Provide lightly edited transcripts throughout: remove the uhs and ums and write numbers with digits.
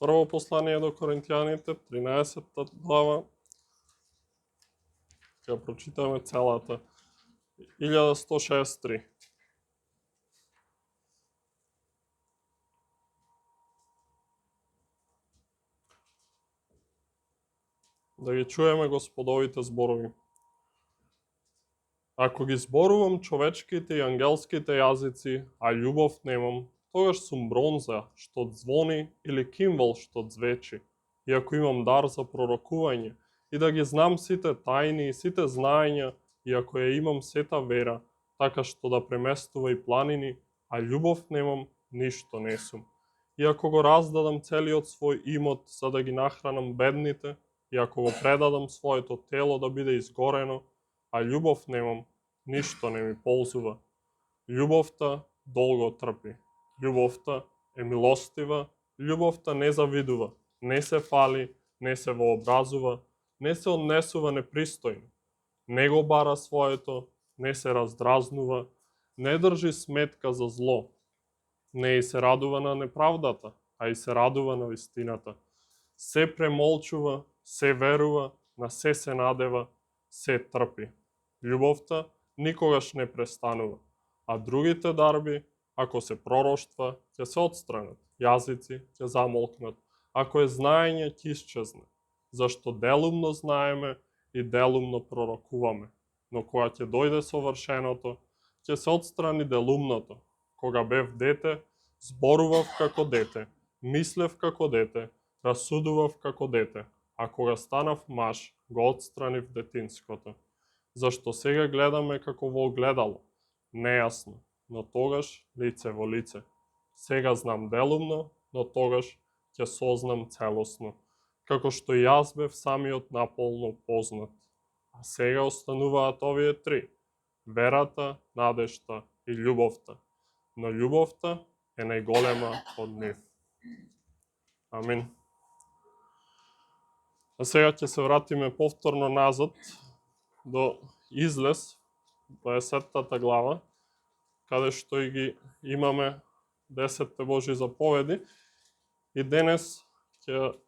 Прво послание до Коринтијаните, 13 глава. Ќе прочитаме целата. 1163. Да ги чуеме Господовите зборови. Ако ги зборувам човечките и ангелските јазици, а љубов немам, тогаш сум бронза што звони или кимвал што звечи. И ако имам дар за пророкување и да ги знам сите тајни и сите знаења, и ако ја имам сета вера, така што да преместува и планини, а љубов немам, ништо не сум. И ако го раздадам целиот свој имот за да ги нахранам бедните, и ако го предадам своето тело да биде изгорено, а љубов немам, ништо не ми ползува. Љубовта долго трпи. Љубовта е милостива, љубовта не завидува, не се фали, не се вообразува, не се однесува непристојно, не го бара своето, не се раздразнува, не држи сметка за зло, не и се радува на неправдата, а и се радува на вистината. Се премолчува, се верува, на се надева, се трпи. Љубовта никогаш не престанува, а другите дарби, ако се пророштва, ќе се отстранат, јазици ќе замолкнат, ако е знаење ќе исчезне, зашто делумно знаеме и делумно пророкуваме. Но кога ќе дојде совршеното, ќе се отстрани делумното. Кога бев дете, зборував како дете, мислев како дете, расудував како дете, а кога станав маж, го отстранив детинското. Зашто сега гледаме како во огледало, нејасно, но тогаш лице во лице. Сега знам делумно, но тогаш ќе сознам целосно, како што и јас бев самиот наполно познат. А сега остануваат овие три: верата, надежта и љубовта. Но љубовта е најголема од нив. Амин. А сега ќе се вратиме повторно назад до Излез, 20 глава, каде што и ги имаме 10 Божји заповеди. И денес ќе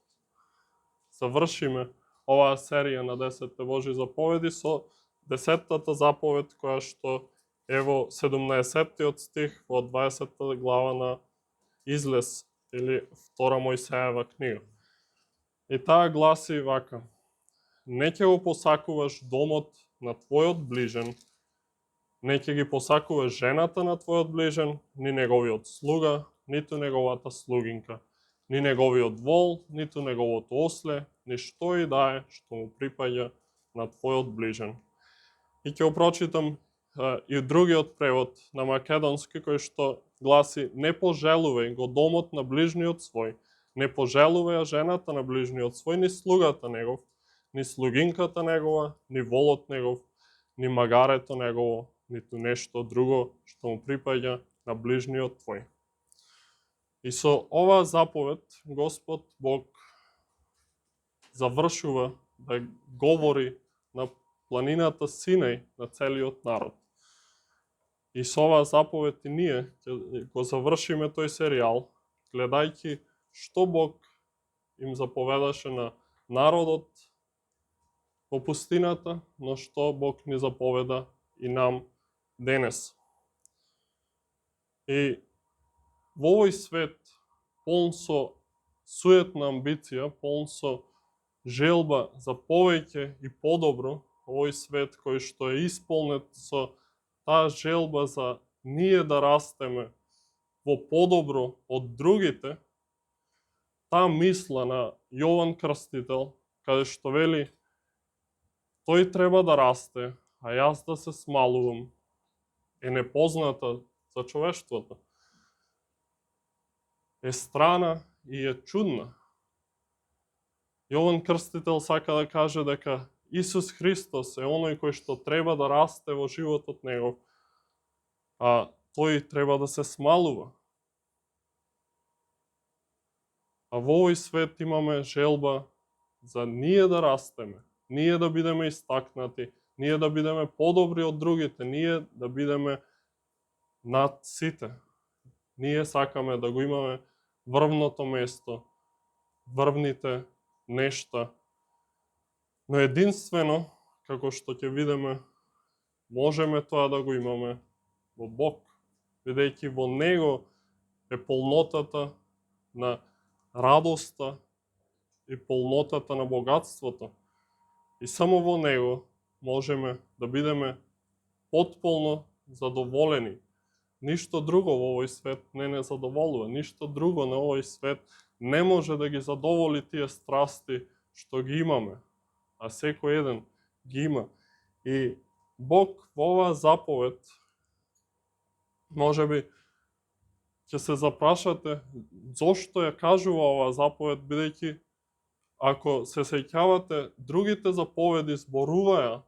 завршиме оваа серија на 10 Божји заповеди со 10-та заповед, која што е во 17-тиот стих во 20 глава на Излез или Втора Мојсеева книга. И таа гласи вака: не ќе го посакуваш домот на твојот ближен, не ќе ги посакуваш жената на твојот ближен, ни неговиот слуга, ниту неговата слугинка, ни неговиот вол, ниту неговото осле, ни што и да е што му припаѓа на твојот ближен. И ќе го прочитам и другиот превод на македонски, кој што гласи: не пожелувај го домот на ближниот свој, не пожелувај ја жената на ближниот свој, ни слугата негов, ни слугинката негова, ни волот негов, ни магарето негово, ниту нешто друго што му припаѓа на ближниот твој. И со оваа заповед Господ Бог завршува да говори на планината Синај на целиот народ. И со оваа заповед и ние ќе го завршиме тој серијал, гледајќи што Бог им заповедаше на народот во пустината, но што Бог ни заповеда и нам денес. И во овој свет, полн со суетна амбиција, полн со желба за повеќе и подобро, овој свет кој што е исполнет со таа желба за ние да растеме во подобро од другите, таа мисла на Јован Крстител, каде што вели: тој треба да расте, а јас да се смалувам, е непозната за човештвото. Е страна и е чудна. Јован Крстител сака да каже дека Исус Христос е оној кој што треба да расте во животот негов, а тој треба да се смалува. А во овој свет имаме желба за ние да растеме, ние да бидеме истакнати, ние да бидеме подобри од другите, ние да бидеме над сите. Ние сакаме да го имаме врвното место, врвните нешта. Но единствено, како што ќе видиме, можеме тоа да го имаме во Бог, бидејќи во Него е полнотата на радоста и полнотата на богатството. И само во Него можеме да бидеме потполно задоволени. Ништо друго во овој свет не задоволува, ништо друго на овој свет не може да ги задоволи тие страсти што ги имаме, а секој еден ги има. И Бог во оваа заповед, можеби ќе се запрашате зошто ја кажува оваа заповед, бидејќи ако се сеќавате, другите заповеди зборуваја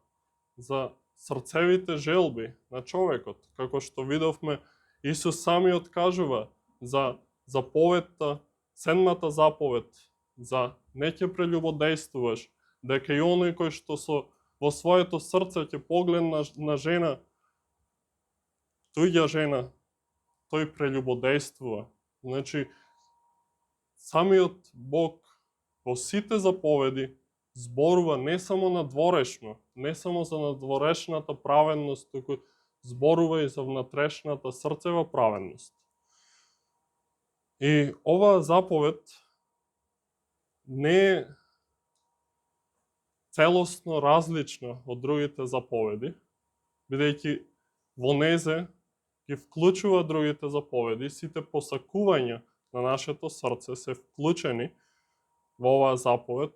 за срцевите желби на човекот. Како што видовме, Исус самиот кажува за заповедта, седмата заповед, за не ќе прелюбодејствуваш, дека и оној кој што во своето срце ќе погледне на жена, туѓа жена, тој прелюбодејствува. Значи, самиот Бог во сите заповеди зборува не само надворешно, не само за надворешната праведност, туку зборува и за внатрешната срцева праведност. И оваа заповед не е целосно различна од другите заповеди, бидејќи во незе ги вклучува другите заповеди, сите посакувања на нашето срце се вклучени во оваа заповед,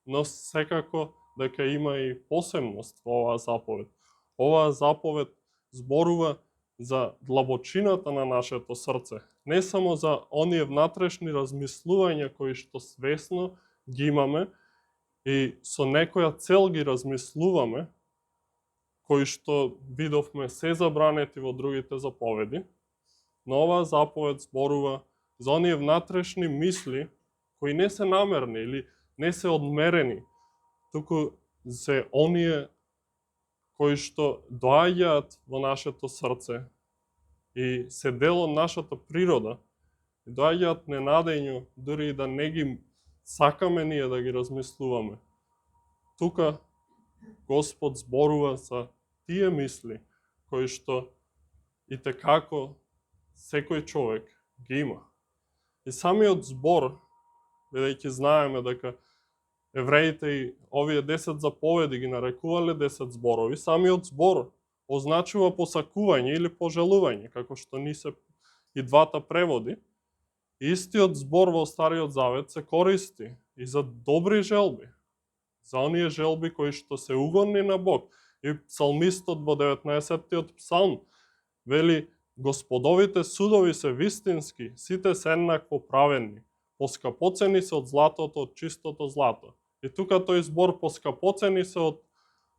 но секако дека има и посебност во оваа заповед. Оваа заповед зборува за длабочината на нашето срце, не само за оние внатрешни размислувања кои што свесно ги имаме и со некоја цел ги размислуваме, кои што видовме се забранети во другите заповеди, но оваа заповед зборува за оние внатрешни мисли кои не се намерни или не се одмерени, туку се оние кои што доаѓаат во нашето срце и се дел од нашата природа, и доаѓаат ненадејно, дури и да не ги сакаме ние да ги размислуваме. Тука Господ зборува за тие мисли кои што и текако секој човек ги има. И самиот збор, бидејќи знаеме дека евреите и овие 10 заповеди ги нарекувале 10 зборови, самиот збор означува посакување или пожелување, како што ни се и двата преводи. Истиот збор во Стариот Завет се користи и за добри желби, за оние желби кои што се угодни на Бог. И псалмистот во 19-тиот псалм вели: Господовите судови се вистински, сите се еднакво праведни, поскапоцени се од златото, од чистото злато. И тука тој збор поскапоцени се од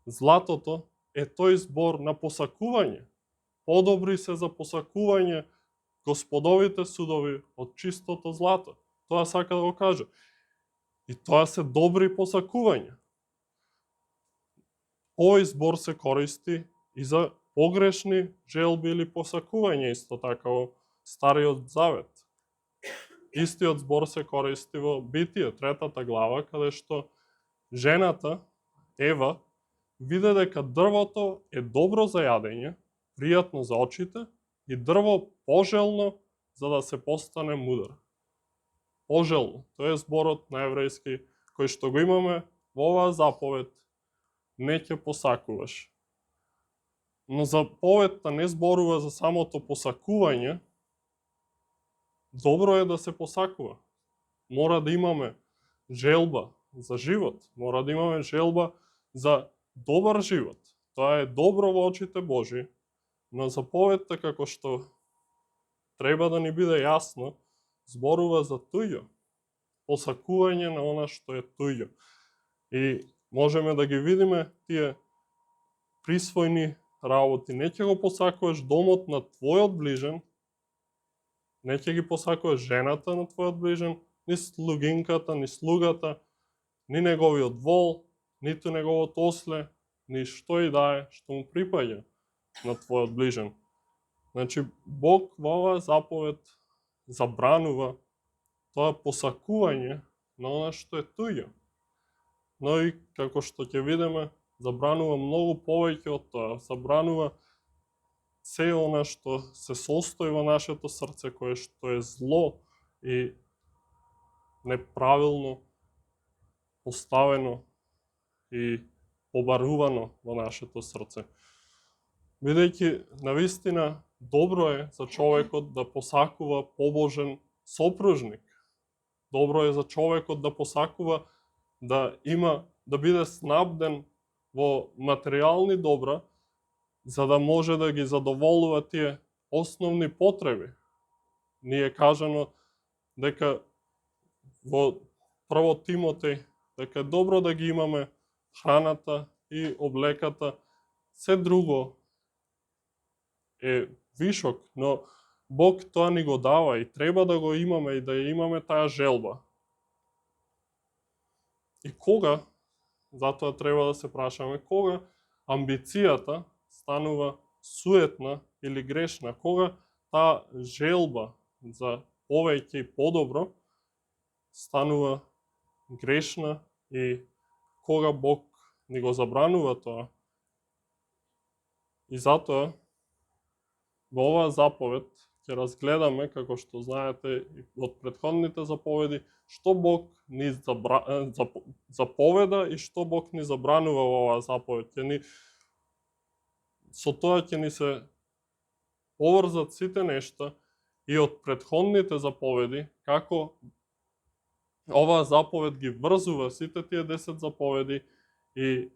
златото е тој збор на посакување. Подобри се за посакување Господовите судови од чистото злато. Тоа сака да го каже. И тоа се добри посакувања. Овој збор се користи и за погрешни желби или посакувања, исто така во Стариот Завет. Истиот збор се користи во Битие, 3 глава, каде што жената, Ева, виде дека дрвото е добро за јадење, пријатно за очите и дрво пожелно за да се постане мудар. Пожелно, тоа е зборот на еврејски кој што го имаме во оваа заповед: не ќе посакуваш. Но заповедта не зборува за самото посакување. Добро е да се посакува. Мора да имаме желба за живот. Мора да имаме желба за добар живот. Тоа е добро во очите Божи. Но заповедта, како што треба да ни биде јасно, зборува за туѓо. Посакување на она што е туѓо. И можеме да ги видиме тие присвојни работи. Не ќе го посакуваш домот на твојот ближен, не ќе ги посакуваш жената на твојот ближен, ни слугинката, ни слугата, ни неговиот вол, ниту неговото осле, ни што и да е што му припаѓа на твојот ближен. Значи, Бог во оваа заповед забранува тоа посакување на она што е туѓо. Но и како што ќе видиме, забранува многу повеќе од тоа. Забранува се она што се состои во нашето срце, кое што е зло и неправилно поставено и побарувано во нашето срце. Бидејќи навистина добро е за човекот да посакува побожен сопружник. Добро е за човекот да посакува да биде снабден во материјални добра, за да може да ги задоволува тие основни потреби. Ни е кажано дека во прво Тимотеј дека е добро да ги имаме храната и облеката, се друго е вишок, но Бог тоа ни го дава и треба да го имаме и да ја имаме таа желба. И кога, затоа треба да се прашаме, кога амбицијата станува суетна или грешна, кога таа желба за повеќе и подобро станува грешна и кога Бог ни го забранува тоа. И затоа во оваа заповед ќе разгледаме, како што знаете од претходните заповеди, што Бог ни заповеда и што Бог ни забранува во оваа заповед. Со тоа ќе ни се поврзат сите нешта и од претходните заповеди, како оваа заповед ги врзува сите тие 10 заповеди и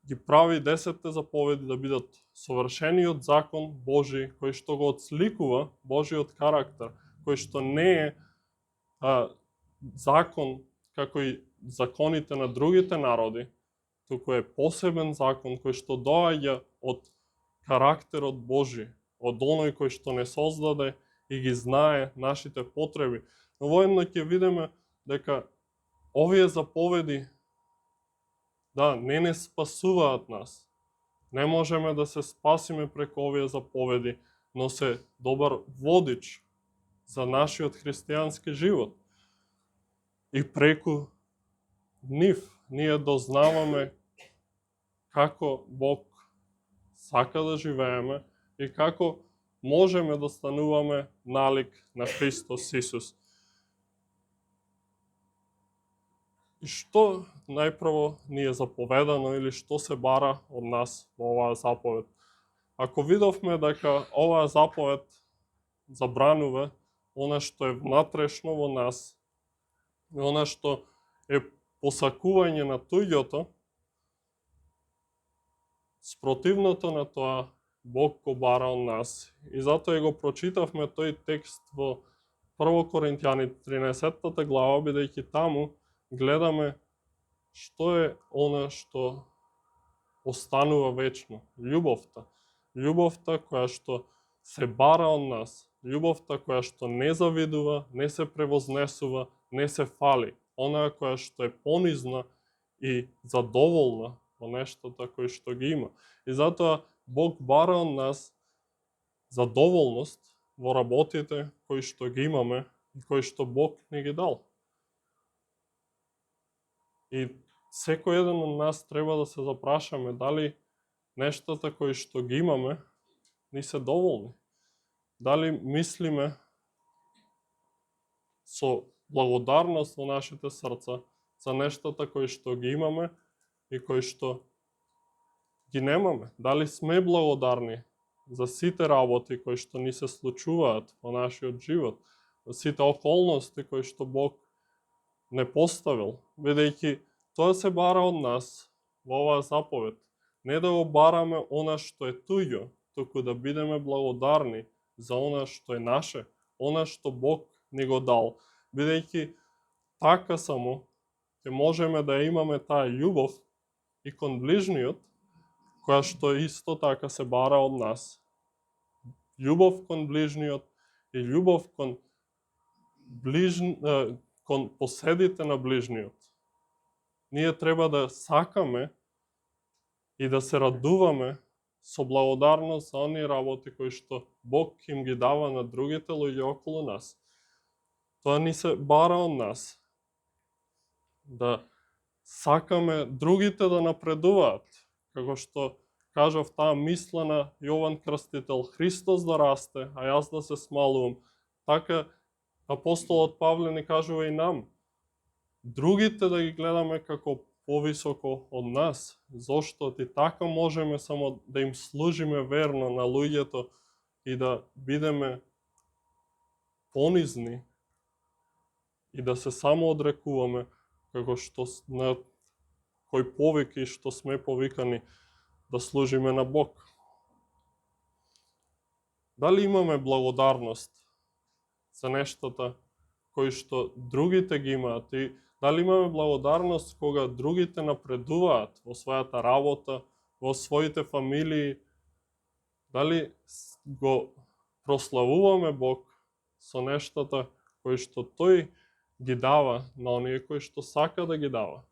ги прави 10 заповеди да бидат совршениот закон Божи, кој што го отсликува Божиот карактер, кој што не е закон како и законите на другите народи, туку е посебен закон кој што доаѓа од карактерот Божи, од оној кој што не создаде и ги знае нашите потреби. Но воедно ќе видиме дека овие заповеди не спасуваат нас. Не можеме да се спасиме преку овие заповеди, но се добар водич за нашиот христијански живот. И преку нив ние дознаваме како Бог сака да живееме и како можеме да стануваме налик на Христос Исус. И што најпрво ни е заповедано или што се бара од нас во оваа заповед? Ако видовме дека оваа заповед забранува она што е внатрешно во нас, она што е посакување на туѓото, спротивното на тоа Бог го бара од нас. И затоа го прочитавме тој текст во 1 Коринтијани 13 глава, бидејќи таму гледаме што е она што останува вечно. Љубовта. Љубовта која што се бара од нас. Љубовта која што не завидува, не се превознесува, не се фали. Она која што е понизна и задоволна во нештата кои што ги има. И затоа Бог бара од нас задоволност во работите кои што ги имаме и кои што Бог ни ги дал. И секој еден од нас треба да се запрашаме дали нештата кои што ги имаме ни се доволни. Дали мислиме со благодарност во нашите срца за нештата кои што ги имаме и кои што ги немаме. Дали сме благодарни за сите работи кои што ни се случуваат во нашиот живот, за сите околности кои што Бог не поставил, бидејќи тоа се бара од нас во оваа заповед. Не да го бараме она што е туѓо, туку да бидеме благодарни за она што е наше, она што Бог ни го дал. Бидејќи така само ќе можеме да имаме таа љубов и кон ближниот, која што исто така се бара од нас. Љубов кон ближниот и љубов кон поседите на ближниот. Ние треба да сакаме и да се радуваме со благодарност за оние работи кои што Бог им ги дава на другите луѓе околу нас. Тоа ни се бара од нас. Да сакаме другите да напредуваат. Како што кажав таа мисла на Јован Крстител, Христос да расте, а јас да се смалувам. Така апостолот Павле ни кажува и нам. Другите да ги гледаме како повисоко од нас. Зошто ти така можеме само да им служиме верно на луѓето и да бидеме понизни и да се само одрекуваме како што на кој повик и што сме повикани да служиме на Бог. Дали имаме благодарност за нештата кои што другите ги имаат и дали имаме благодарност кога другите напредуваат во својата работа, во своите фамилии, дали го прославуваме Бог со нештата кои што Тој ги дава на оние кои што сака да ги дава.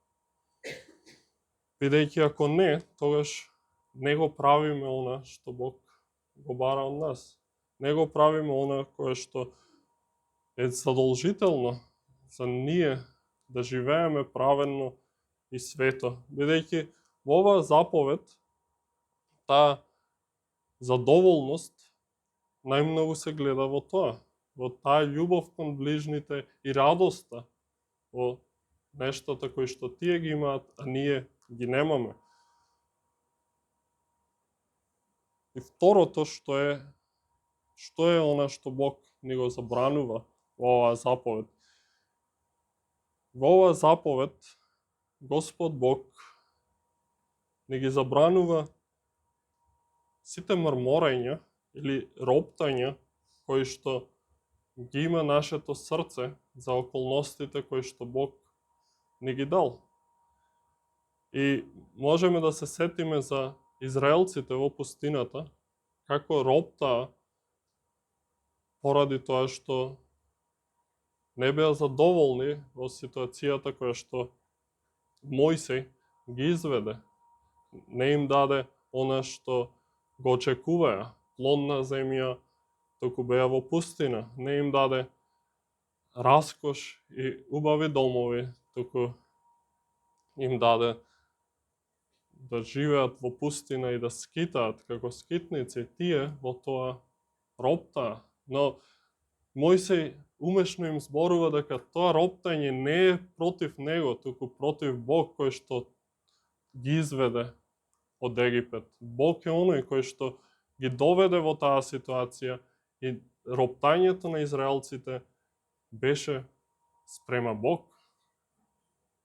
Бидејќи ако не, тогаш не го правиме она што Бог го бара од нас. Не го правиме она кое што е задолжително за ние да живееме праведно и свето. Бидејќи во оваа заповед, таа задоволност најмногу се гледа во тоа, во таа љубов кон ближните и радоста во нештата кои што тие ги имаат, а ние ги немаме. И второто што е она што Бог ни го забранува во оваа заповед. Во оваа заповед Господ Бог ни ги забранува сите мрморења или роптања кои што ги има нашето срце за околностите кои што Бог ни ги дал. И можеме да се сетиме за израелците во пустината, како роптаа поради тоа што не беа задоволни во ситуацијата која што Мојсей ги изведе. Не им даде она што го очекуваја, плодна земја, току беа во пустина. Не им даде раскош и убави домови, току им даде да живеат во пустина и да скитаат како скитници. Тие во тоа роптаа. Но Мојсей умешно им зборува дека тоа роптање не е против него, туку против Бог кој што ги изведе од Египет. Бог е оној кој што ги доведе во таа ситуација и роптањето на израелците беше спрема Бог.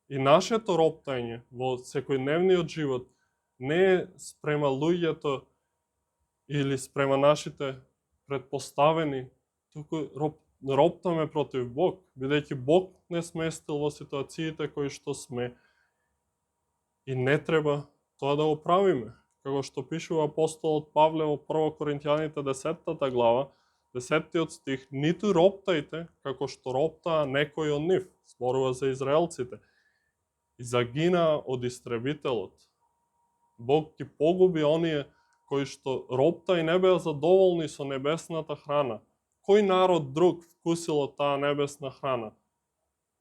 И нашето роптање во секојдневниот живот не е спрема луѓето или спрема нашите предпоставени, туку роптаме против Бог, бидејќи Бог не сместил во ситуациите кои што сме и не треба тоа да го правиме. Како што пишува апостолот Павле во 1 Коринќаните 10 глава, 10 стих, ниту роптајте како што роптаа некој од нив, зборува за израелците, и загинаа од истребителот. Бог ги погуби оние кои што ропта и не беа задоволни со небесната храна. Кој народ друг вкусил од таа небесна храна?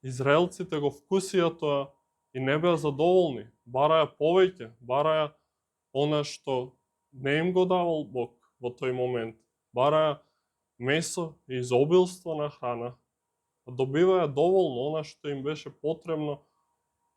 Израелците го вкусија тоа и не беа задоволни. Бараја повеќе, бараја она што не им го давал Бог во тој момент. Бараја месо и изобилство на храна. Добиваја доволно она што им беше потребно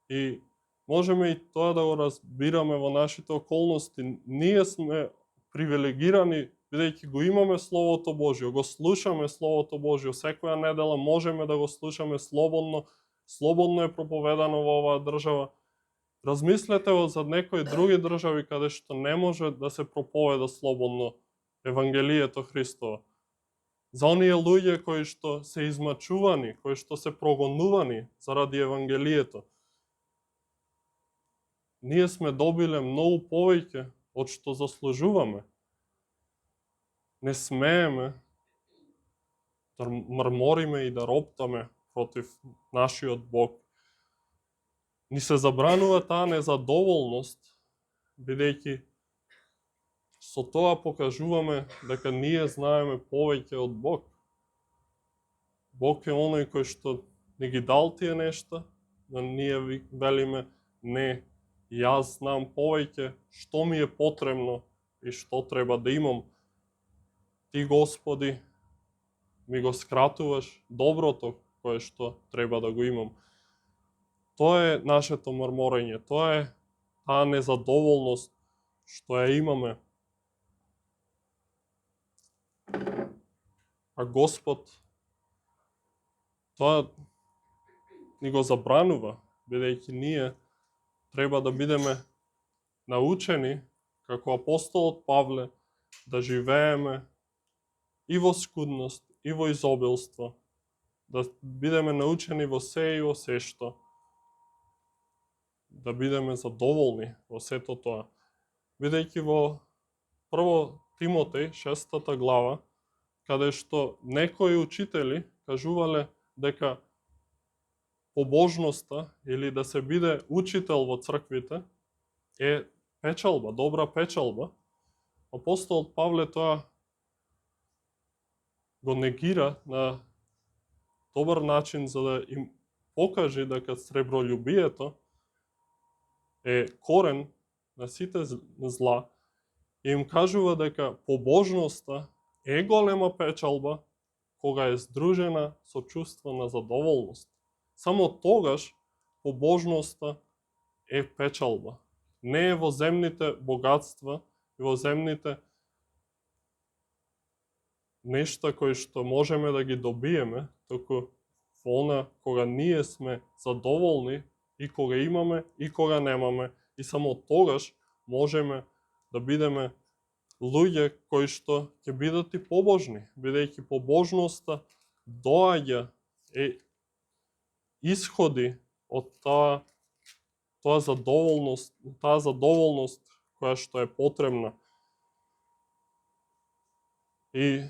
и можеме и тоа да го разбираме во нашите околности. Ние сме привилегирани, бидејќи го имаме Словото Божјо, го слушаме Словото Божјо, секоја недела можеме да го слушаме слободно, слободно е проповедано во оваа држава. Размислете за некои други држави каде што не може да се проповеда слободно Евангелието Христово. За оние луѓе кои што се измачувани, кои што се прогонувани заради Евангелието. Ние сме добиле многу повеќе од што заслужуваме. Не смееме да мрмориме и да роптаме против нашиот Бог. Ни се забранува таа незадоволност, бидејќи со тоа покажуваме дека ние знаеме повеќе од Бог. Бог е оној кој што ни ги дал тие нешта, да ние велиме не, јас знам повеќе што ми е потребно и што треба да имам. Ти, Господи, ми го скратуваш доброто кое што треба да го имам. Тоа е нашето мрморење, тоа е таа незадоволност што ја имаме. А Господ тоа ни го забранува, бидејќи ние треба да бидеме научени, како апостолот Павле, да живееме и во скудност, и во изобилство, да бидеме научени во се и во се што, да бидеме задоволни во сето тоа. Бидејќи во прво Тимотеј, 6 глава, каде што некои учители кажувале дека побожноста или да се биде учител во црквите е печалба, добра печалба, апостолот Павле тоа го негира на добар начин за да им покаже дека сребролюбието е корен на сите зла и им кажува дека побожноста е голема печалба кога е здружена со чувство на задоволност. Само тогаш побожноста е печалба. Не е во земните богатства и во земните нешта кои што можеме да ги добиеме, току во она кога ние сме задоволни и кога имаме и кога немаме, и само тогаш можеме да бидеме луѓе кои што ќе бидат и побожни, бидејќи побожноста доаѓа исходи од таа задоволност која што е потребна. И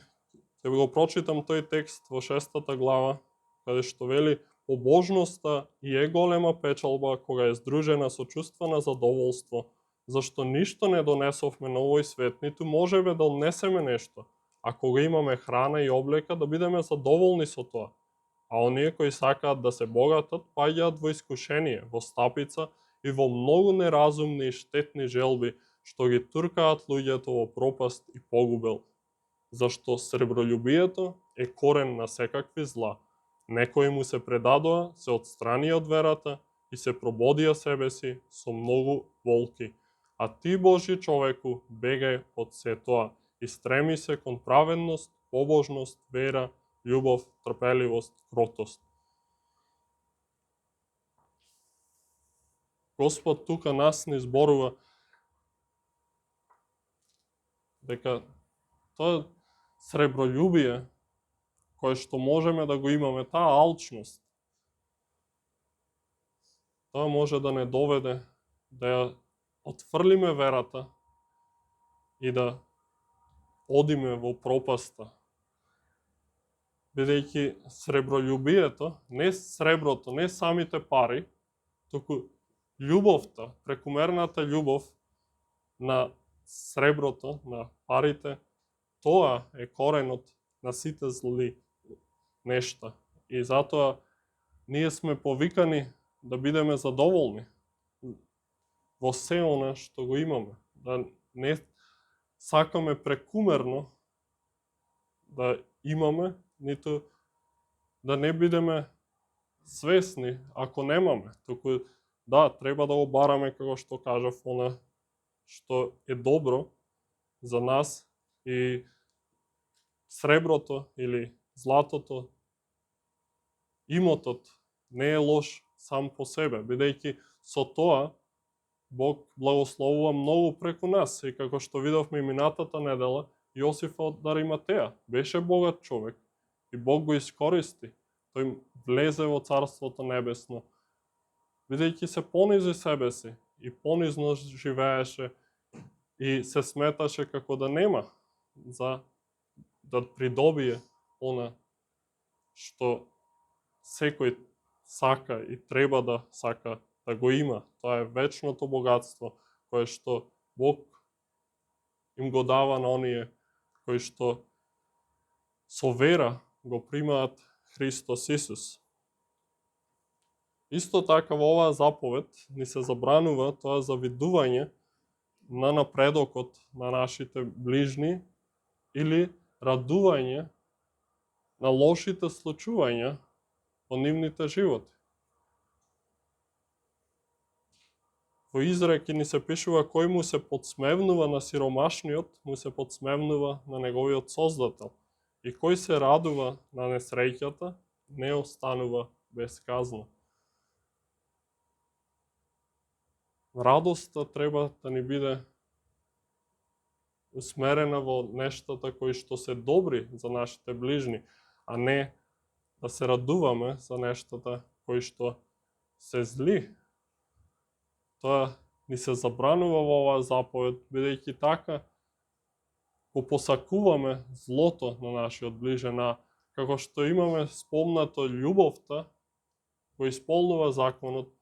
ќе го прочитам тој текст во 6 глава, каде што вели: побожноста и е голема печалба кога е здружена со чувство на задоволство, зашто ништо не донесовме на овој свет, ниту можеме да однесеме нешто. А кога имаме храна и облека, да бидеме задоволни со тоа. А оние кои сакаат да се богатат, паѓаат во искушение, во стапица и во многу неразумни и штетни желби, што ги туркаат луѓето во пропаст и погубел. Зашто сребролюбието е корен на секакви зла. Некои му се предадоа, се отстранија од верата и се прободија себе си со многу волки. А ти, Божи човеку, бегај од се тоа и стреми се кон праведност, побожност, вера, љубов, трпеливост, кротост. Господ тука нас не зборува дека тоа сребролюбие кое што можеме да го имаме, таа алчност, тоа може да не доведе да ја отфрлиме верата и да одиме во пропаста. Бидејќи сребролюбието, не среброто, не самите пари, туку љубовта, прекумерната љубов на среброто, на парите, тоа е коренот на сите зли нешта. И затоа ние сме повикани да бидеме задоволни во се она што го имаме. Да не сакаме прекумерно да имаме, ниту да не бидеме свесни ако немаме. Туку да, треба да го бараме, како што кажав, она што е добро за нас, и среброто или златото, имотот не е лош сам по себе, бидејќи со тоа Бог благословува многу преку нас. И како што видовме и минатата недела, Јосиф од Ариматеја беше богат човек и Бог го искористи. Тој влезе во Царството Небесно, бидејќи се понизи себе си и понизно живееше и се сметаше како да нема за да придобие она што секој сака и треба да сака да го има. Тоа е вечното богатство кое што Бог им го дава на оние кои што со вера го примаат Христос Исус. Исто така во оваа заповед ни се забранува тоа завидување на напредокот на нашите ближни или радување на лошите случувања во нивните животи. Во изреки ни се пишува кој му се подсмевнува на сиромашниот, му се подсмевнува на неговиот Создател. И кој се радува на несреќата, не останува без казна. Радоста треба да ни биде усмерена во нештата кои што се добри за нашите ближни, а не да се радуваме за нештата кои што се зли. Тоа ни се забранува во оваа заповед, бидејќи така го посакуваме злото на нашиот ближен, а како што имаме спомнато љубовта кој исполнува законот,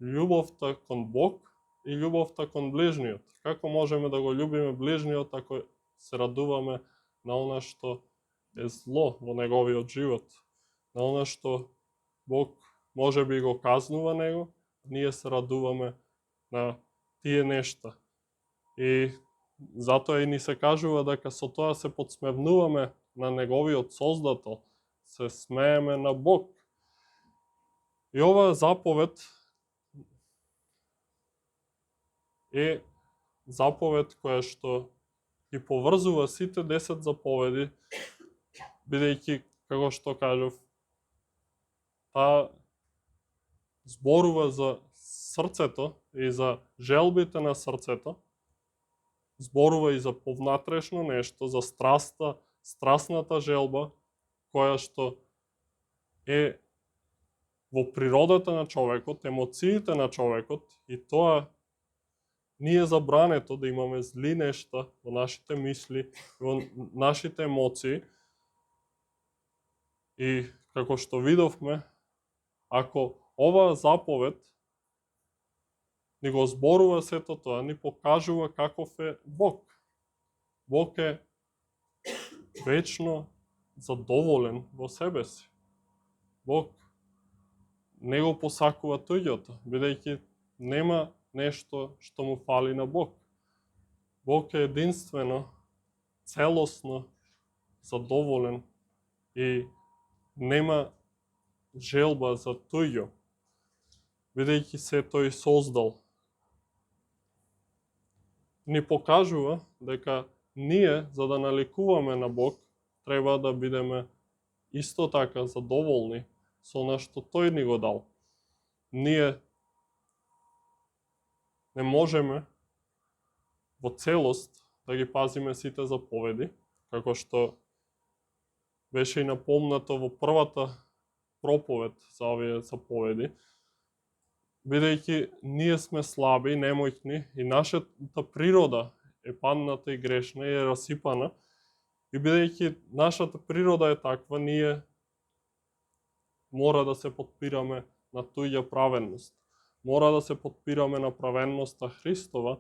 љубовта кон Бог и љубовта кон ближниот. Како можеме да го љубиме ближниот ако се радуваме на она што е зло во неговиот живот, на она што Бог може би го казнува него, ние се радуваме на тие нешта. И затоа и ни се кажува дека со тоа се подсмевнуваме на неговиот Создател, се смееме на Бог. И оваа заповед е заповед која што ги поврзува сите 10 заповеди, бидејќи, како што кажав, таа зборува за срцето и за желбите на срцето, зборува и за повнатрешно нешто, за страстната желба, која што е во природата на човекот, емоциите на човекот, и тоа ни е забрането да имаме зли нешта во нашите мисли, во нашите емоции. И како што видовме, ако оваа заповед ни го зборува сето тоа, ни покажува каков е Бог. Бог е вечно задоволен во себе си. Бог не го посакува туѓото, бидејќи нема нешто што му фали на Бог. Бог е единствено, целосно задоволен и нема желба за туѓо, бидејќи се тој создал. Ни покажува дека ние, за да наликуваме на Бог, треба да бидеме исто така задоволни со она што тој ни го дал. Ние не можеме во целост да ги пазиме сите заповеди, како што беше и напомнато во првата проповед за овие заповеди, бидејќи ние сме слаби, немоќни и нашата природа е падната и грешна и е расипана, и бидејќи нашата природа е таква, ние мора да се подпираме на туѓа праведност. Мора да се подпираме на праведноста Христова,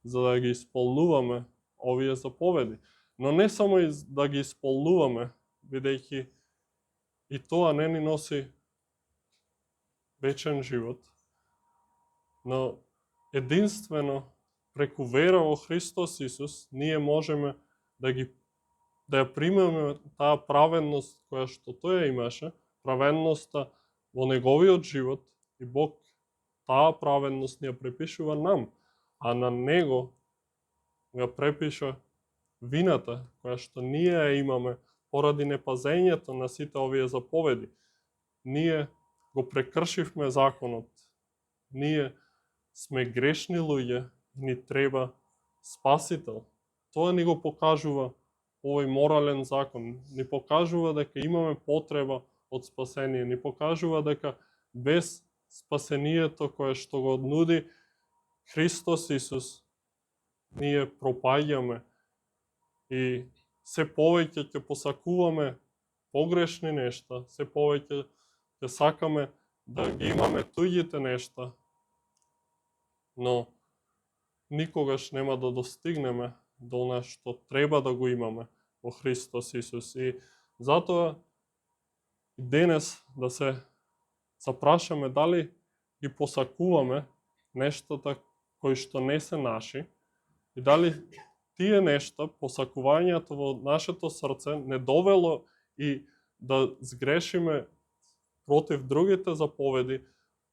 за да ги исполнуваме овие заповеди. Но не само да ги исполнуваме, бидејќи и тоа не ни носи вечен живот, но единствено преку вера во Христос Исус ние можеме да ја примеме таа праведност која што тој имаше, праведноста во неговиот живот, и Бог таа праведност ни ја препишува нам, а на него ја препиша вината која што ние ја имаме поради непазењето на сите овие заповеди. Ние го прекршивме законот. Ние сме грешни луѓе, ни треба спасител. Тоа ни го покажува овој морален закон. Ни покажува дека имаме потреба од спасение. Ни покажува дека без спасението кое што го нуди Христос Исус, ние пропаѓаме и се повеќе ќе посакуваме погрешни нешта, се повеќе ќе сакаме да ги имаме туѓите нешта, но никогаш нема да достигнеме до она што треба да го имаме во Христос Исус. И затоа И денес да се запрашаме дали ги посакуваме нештата кои што не се наши и дали тие нешта, посакувањето во нашето срце не довело и да сгрешиме против другите заповеди,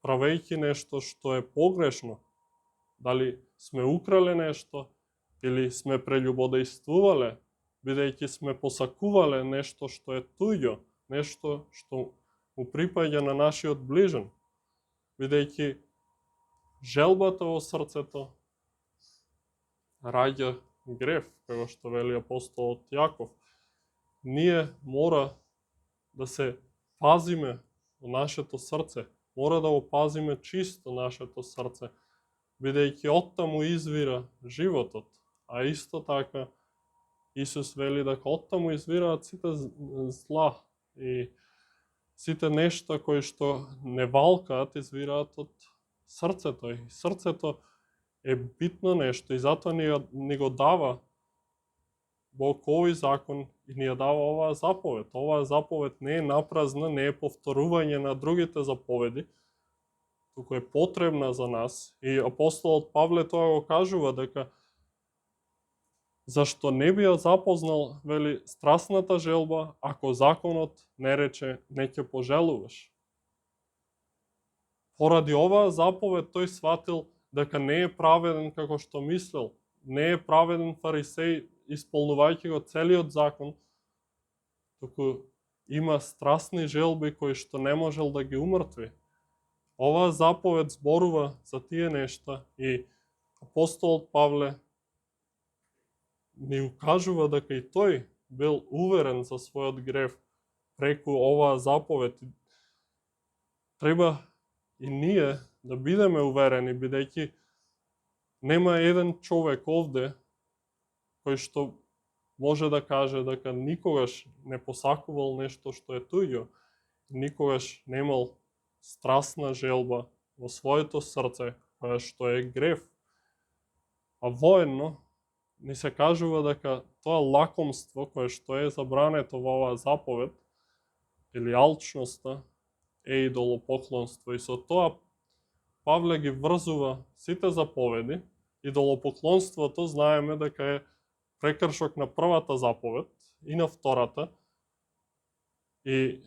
правејќи нешто што е погрешно. Дали сме украле нешто или сме прељубодејствувале, бидејќи сме посакувале нешто што е туѓо, нешто што му припаѓа на нашиот ближен, бидејќи желбата во срцето раѓа грев, како што вели апостолот Јаков. Ние мора да се пазиме во нашето срце, мора да го пазиме чисто нашето срце, бидејќи оттаму извира животот, а исто така Исус вели дека оттаму извираат сите зла и сите нешта кои што не валкаат извираат од срцето. И срцето е битно нешто и затоа ни го дава Бог овој закон и ни ја дава оваа заповед. Оваа заповед не е напразна, не е повторување на другите заповеди, туку е потребна за нас. И апостолот Павле тоа го кажува дека зашто не би ја запознал, вели, страстната желба, ако законот не рече не ќе пожелуваш. Поради оваа заповед тој сватил дека не е праведен како што мислел, не е праведен фарисеј исполнувајќи го целиот закон, туку има страстни желби кои што не можел да ги умртви. Оваа заповед зборува за тие нешта и апостолот Павле ни укажува дека и тој бил уверен за својот грев преку оваа заповед. Треба и ние да бидеме уверени, бидејќи нема еден човек овде кој што може да каже дека никогаш не посакувал нешто што е туѓо, никогаш немал страстна желба во своето срце, која што е грев. А воедно ни се кажува дека тоа лакомство кое што е забрането во оваа заповед, или алчноста, е идолопоклонство. И со тоа Павле ги врзува сите заповеди. Идолопоклонството знаеме дека е прекршок на првата заповед и на втората. И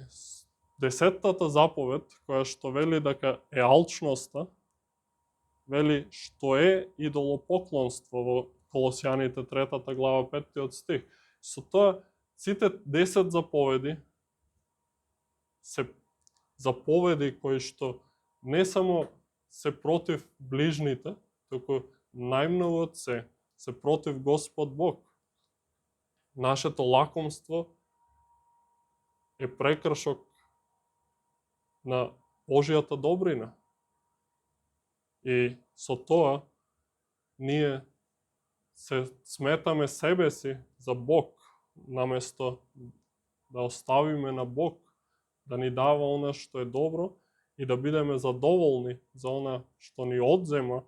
10-тата заповед, која што вели дека е алчноста, вели што е идолопоклонство во Колосјаните 3 глава 5 стих. Со тоа сите 10 заповеди се заповеди кои што не само се против ближните, туку најмногу од се против Господ Бог. Нашето лакомство е прекршок на Божијата добрина. И со тоа ние се сметаме себе си за Бог, наместо да оставиме на Бог да ни дава она што е добро и да бидеме задоволни за она што ни одзема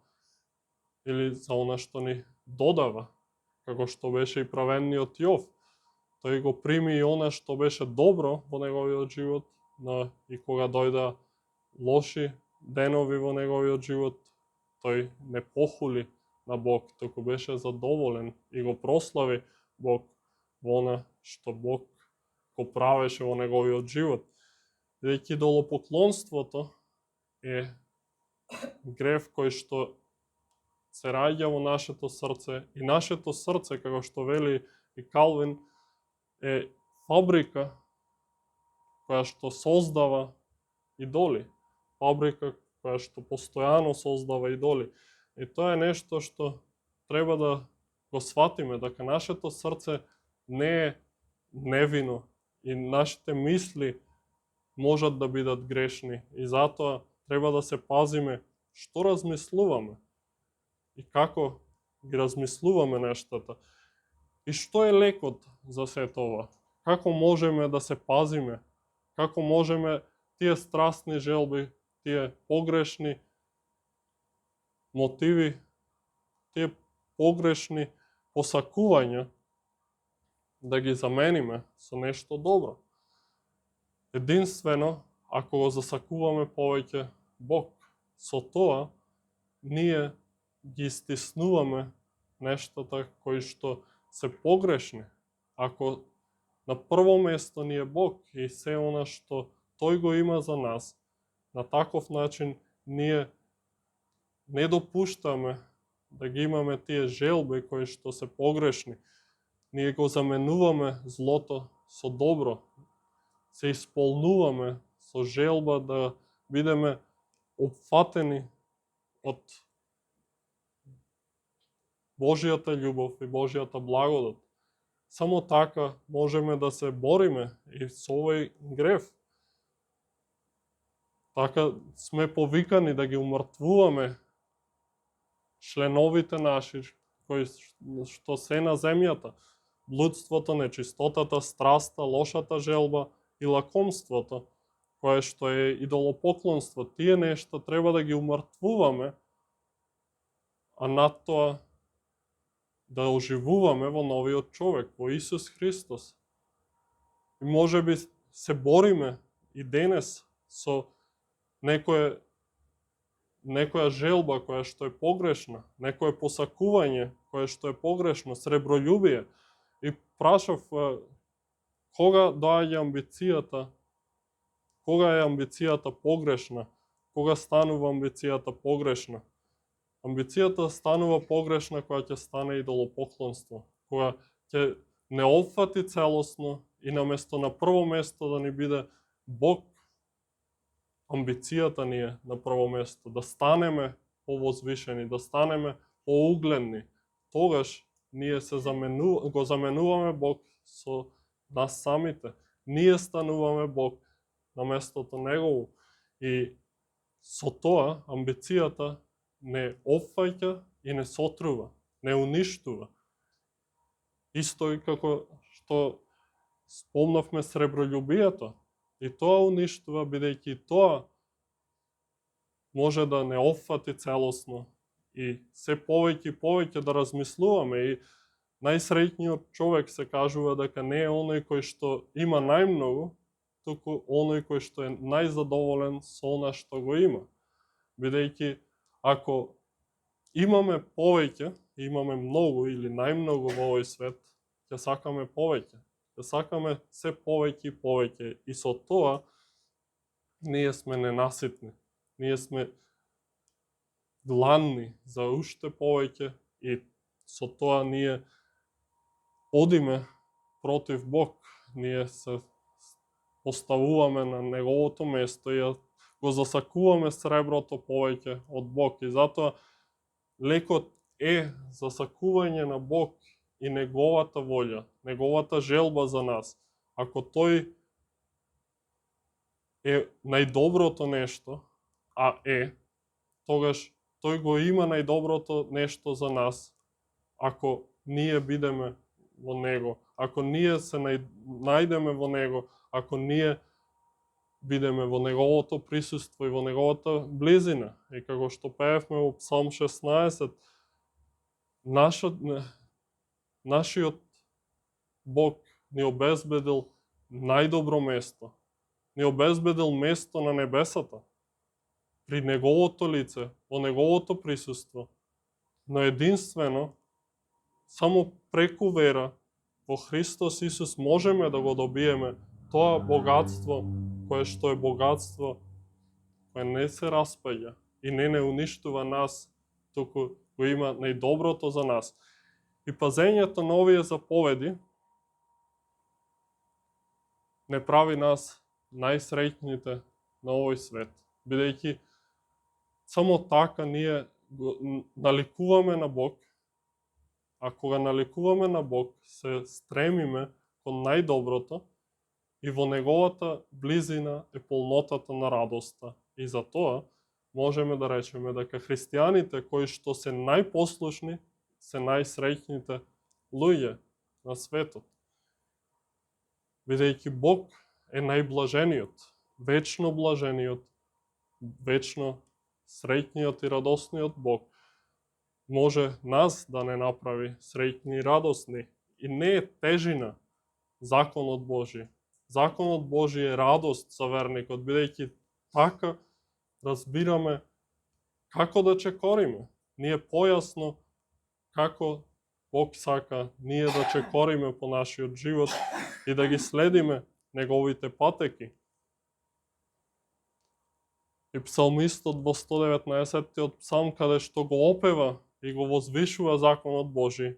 или за она што ни додава, како што беше и праведниот Јов. Тој го прими и она што беше добро во неговиот живот, но и кога дојда лоши денови во неговиот живот, тој не похули на Бог, току беше задоволен и го прослави Бог во она што Бог го правеше во неговиот живот. Бидејќи идолопоклонството е грев кој што се раѓа во нашето срце и нашето срце, како што вели и Калвин, е фабрика која што создава идоли, фабрика која што постојано создава идоли. И тоа е нешто што треба да го сватиме, дека нашето срце не е невино и нашите мисли можат да бидат грешни и затоа треба да се пазиме што размислуваме и како ги размислуваме нештата. И што е лекот за се тоа? Како можеме да се пазиме? Како можеме тие страстни желби, тие погрешни мотиви, тие погрешни посакувања да ги замениме со нешто добро? единствено ако го засакуваме повеќе Бог. Со тоа ние ги стиснуваме нештата кои што се погрешни. Ако на прво место ни е Бог и се она што Тој го има за нас, на таков начин ние не допуштаме да ги имаме тие желби кои што се погрешни. Ние го заменуваме злото со добро. Се исполнуваме со желба да бидеме опфатени од Божјата љубов и Божјата благодат. Само така можеме да се бориме и со овој грев. Така сме повикани да ги умртвуваме членовите наши, кои што се на земјата, блудството, нечистотата, страста, лошата желба и лакомството, кое што е идолопоклонство. Тие нешта треба да ги умртвуваме, а над тоа да оживуваме во новиот човек, во Исус Христос. И можеби се бориме и денес со некоја желба која што е погрешна, некое посакување кое што е погрешно, среброљубие. И прашав кога доаѓа амбицијата, кога е амбицијата погрешна, кога станува амбицијата погрешна. Амбицијата станува погрешна кога ќе стане идолопоклонство, кога ќе не опфати целосно и наместо на прво место да ни биде Бог, амбицијата ни е на прво место, да станеме повозвишени, да станеме поугледни. Тогаш ние го заменуваме Бог со нас самите. Ние стануваме Бог на местото Негово. И со тоа амбицијата не опфаќа и не сотрува, не уништува. Исто и како што спомнавме среброљубието, и тоа уништува, бидејќи тоа може да не опфати целосно и се повеќе и повеќе да размислуваме. И најсреќниот човек се кажува дека не е оној кој што има најмногу, туку оној кој што е најзадоволен со она што го има. Бидејќи ако имаме повеќе, имаме многу или најмногу во овој свет, ќе сакаме повеќе. Ќе сакаме се повеќе и повеќе. И со тоа ние сме ненаситни. Ние сме гланни за уште повеќе и со тоа ние одиме против Бог. Ние се поставуваме на Неговото место и го засакуваме среброто повеќе од Бог. И затоа лекот е засакување на Бог и Неговата волја, Неговата желба за нас. Ако Тој е најдоброто нешто, а тогаш Тој го има најдоброто нешто за нас, ако ние бидеме во Него, ако ние се најдеме во Него, ако ние бидеме во Неговото присуство и во Неговата близина. И како што пеевме во Псалм 16, нашиот Бог ни обезбедил најдобро место. Ни обезбедил место на небесата, при Неговото лице, во Неговото присуство. Но единствено, само преку вера во Христос Исус можеме да го добиеме тоа богатство, кое што е богатство, кое не се распаѓа и не уништува нас, туку го има најдоброто за нас. И пазењето на овие заповеди не прави нас најсреќните на овој свет, бидејќи само така ние наликуваме на Бог, а кога наликуваме на Бог, се стремиме кон најдоброто и во Неговата близина е полнотата на радоста. И за тоа можеме да речеме дека христијаните кои што се најпослушни се најсреќните луѓе на светот. Бидејќи Бог е најблажениот, вечно блажениот, вечно среќниот и радосниот Бог. Може нас да не направи среќни и радосни. И не е тежина законот Божи. Законот Божи е радост за верникот, бидејќи така разбираме како да чекориме. Ние појасно како Бог сака ние да чекориме по нашиот живот и да ги следиме неговите патеки. И псалмистот во 119-тиот псалм, каде што го опева и го возвишува законот Божи,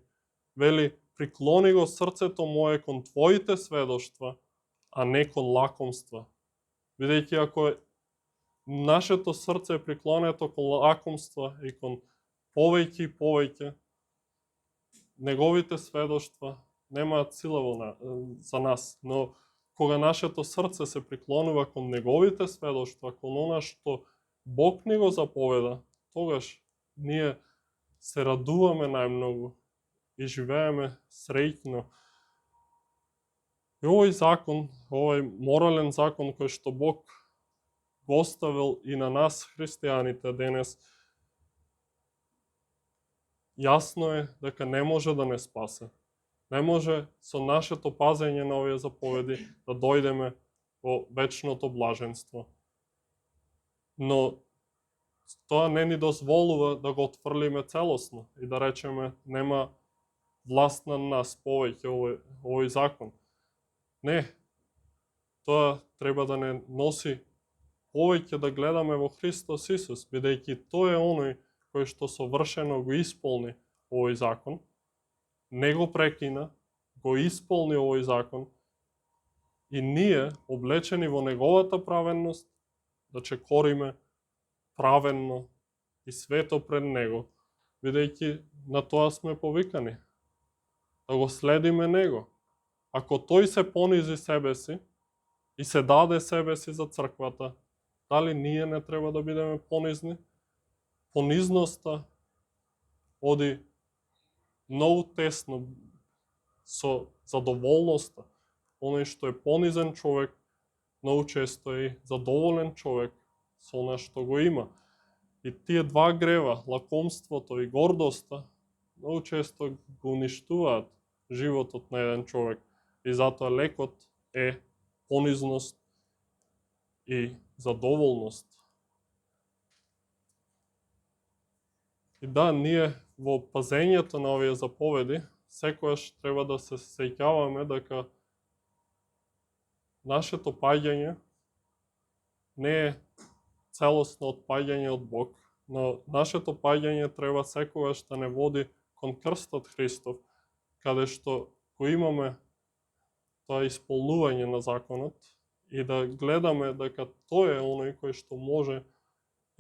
вели: приклони го срцето мое кон твоите сведоштва, а не кон лакомства. Бидејќи ако нашето срце е приклонето кон лакомства и кон повеќе и повеќе, неговите сведоштва немаат сила за нас, но кога нашето срце се приклонува кон неговите сведоштва, кон она што Бог ни го заповеда, тогаш ние се радуваме најмногу и живееме среќно. И овој закон, овој морален закон кој што Бог го оставил и на нас, христијаните, денес, јасно е дека не може да не спасе. Не може со нашето пазење на овие заповеди да дојдеме во вечното блаженство. Но тоа не ни дозволува да го отфрлиме целосно и да речеме нема власт на нас повеќе овој закон. Не, тоа треба да не носи повеќе да гледаме во Христос Исус, бидејќи тој е оној кој што совршено го исполни овој закон, не го прекина, го исполни овој закон и ние, облечени во неговата праведност, да чекориме праведно и свето пред него, бидејќи на тоа сме повикани, да го следиме него. Ако тој се понизи себе си и се даде себе си за црквата, дали ние не треба да бидеме понизни? Понизноста оди многу тесно со задоволноста. Оној што е понизен човек, многу често е задоволен човек со она што го има. И тие два грева, лакомството и гордоста, многу често го уништуваат животот на еден човек. И затоа лекот е понизност и задоволност. И да, ние во пазењето на овие заповеди секогаш треба да се сеќаваме дека нашето паѓање не е целосно отпаѓање од Бог, но нашето паѓање треба секогаш да не води кон крстот Христов, каде што го имаме тоа исполнување на законот и да гледаме дека тој е оној кој што може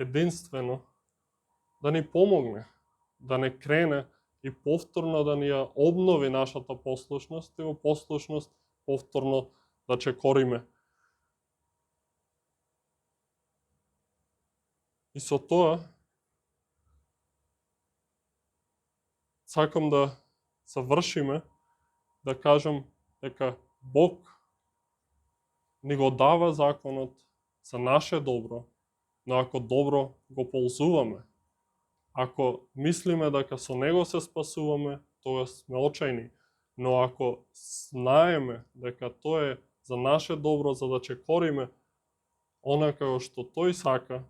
единствено да ни помогне, да не крене и повторно да ни ја обнови нашата послушност и во послушност повторно да чекориме. И со тоа сакам да завршиме, да кажам дека Бог ни го дава законот за наше добро, но ако добро го ползуваме, ако мислиме дека со него се спасуваме, тогаш сме очајни. Но ако знаеме дека тоа е за наше добро, за да чекориме онака што тој сака,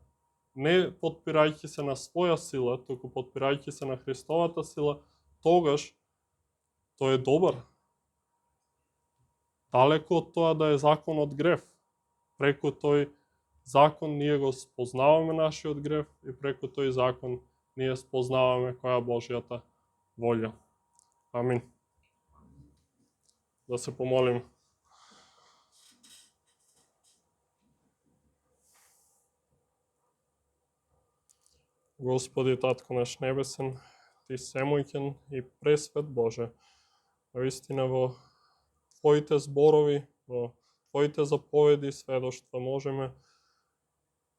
не подпирајќи се на своја сила, туку подпирајќи се на Христовата сила, тогаш тој е добар. Далеко од тоа да е закон од грев. Преку тој закон ние го спознаваме нашиот грев и преку тој закон ние спознаваме која е Божјата волја. Амин. Да се помолим. Господи, Татко наш небесен, Ти семојќен и пресвет Боже, наистина во Твоите зборови, во Твоите заповеди и сведоштва можеме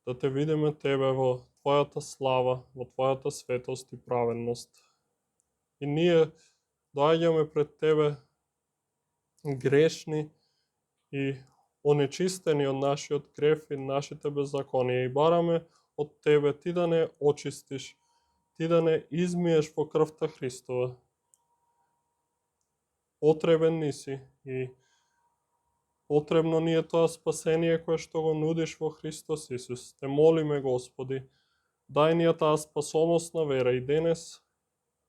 да Те видиме Тебе во Твојата слава, во Твојата светост и праведност. И ние доаѓаме пред Тебе грешни и онечистени од нашиот грев и нашите беззаконија и бараме од Тебе Ти да не очистиш, Ти да не измиеш во крвта Христова. Потребен ни си и Потребно ни е тоа спасение кое што го нудиш во Христос Исус. Те молиме, Господи, дај ни ја таа спасоносна вера и денес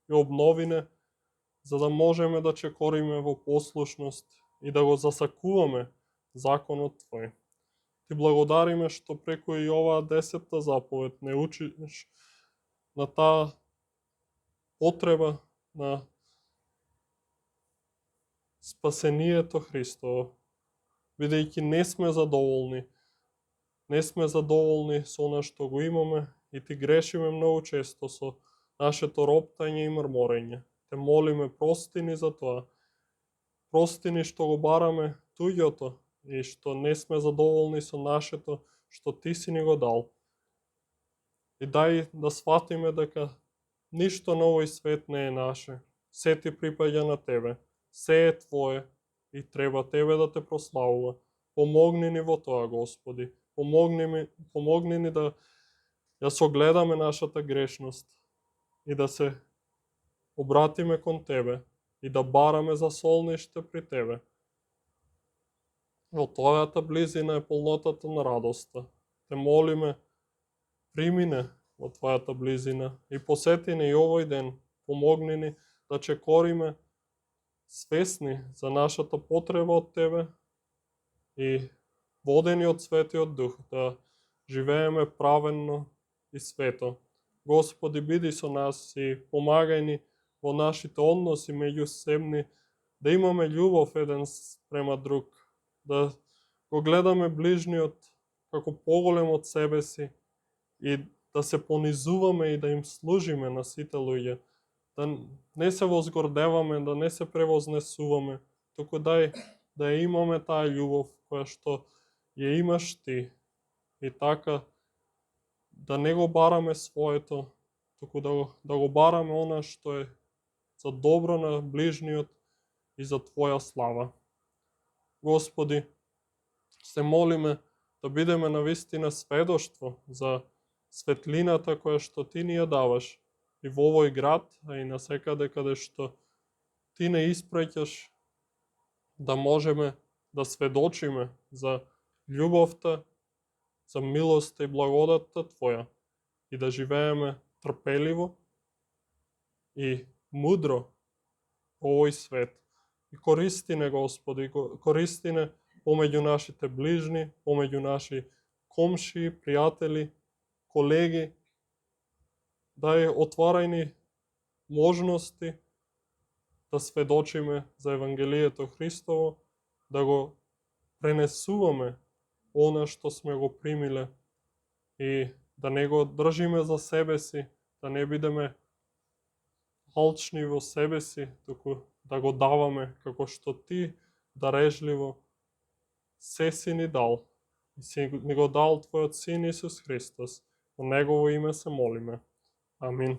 и обновине, за да можеме да чекориме во послушност и да го засакуваме законот Твој. Ти благодариме што преку и оваа 10-та заповед не учиш на таа потреба на спасението Христово, бидејќи не сме задоволни со она што го имаме и ти грешиме многу често со нашето роптање и мрморење. Те молиме, прости ни за тоа. Прости ни што го бараме туѓото и што не сме задоволни со нашето што ти си ни го дал. И дај да сватиме дека ништо на овој свет не е наше. Се ти припаѓа на тебе. Се е Твое и треба тебе да те прославува. Помогни ни во тоа, Господи. Помогни ни да ја согледаме нашата грешност и да се обратиме кон тебе и да бараме за солниште при тебе. Во Твојата близина е полнотата на радоста. Те молиме, примине во Твојата близина и посети ни и овој ден. Помогни ни да чекориме свесни за нашата потреба од тебе и водени од Светиот Дух да живееме праведно и свето. Господи, биди со нас и помагај ни во нашите односи меѓусебни, да имаме љубов еден спрема друг, да го гледаме ближниот како поголем од себе си и да се понизуваме и да им служиме на сите луѓе, да не се возгордеваме, да не се превознесуваме, туку да ја имаме таа љубов која што ја имаш ти и така да не го бараме своето, туку да го бараме она што е за добро на ближниот и за Твоја слава. Господи, се молиме да бидеме навистина сведоштво за светлината која што ти ни ја даваш и во овој град, а и насекаде каде што ти не испраќаш, да можеме да сведочиме за љубовта, за милоста и благодатта Твоја и да живееме трпеливо и мудро во овој свет. И користи не, Господи, користи не помеѓу нашите ближни, помеѓу наши комши, пријатели, колеги. Дај, отварај ни можности да сведочиме за Евангелието Христово, да го пренесуваме она што сме го примиле и да не го држиме за себе си, да не бидеме алчни во себе си, туку да го даваме како што ти дарежливо се си ни дал. И си ни го дал Твојот Син Исус Христос. Во Негово име се молиме. Амин.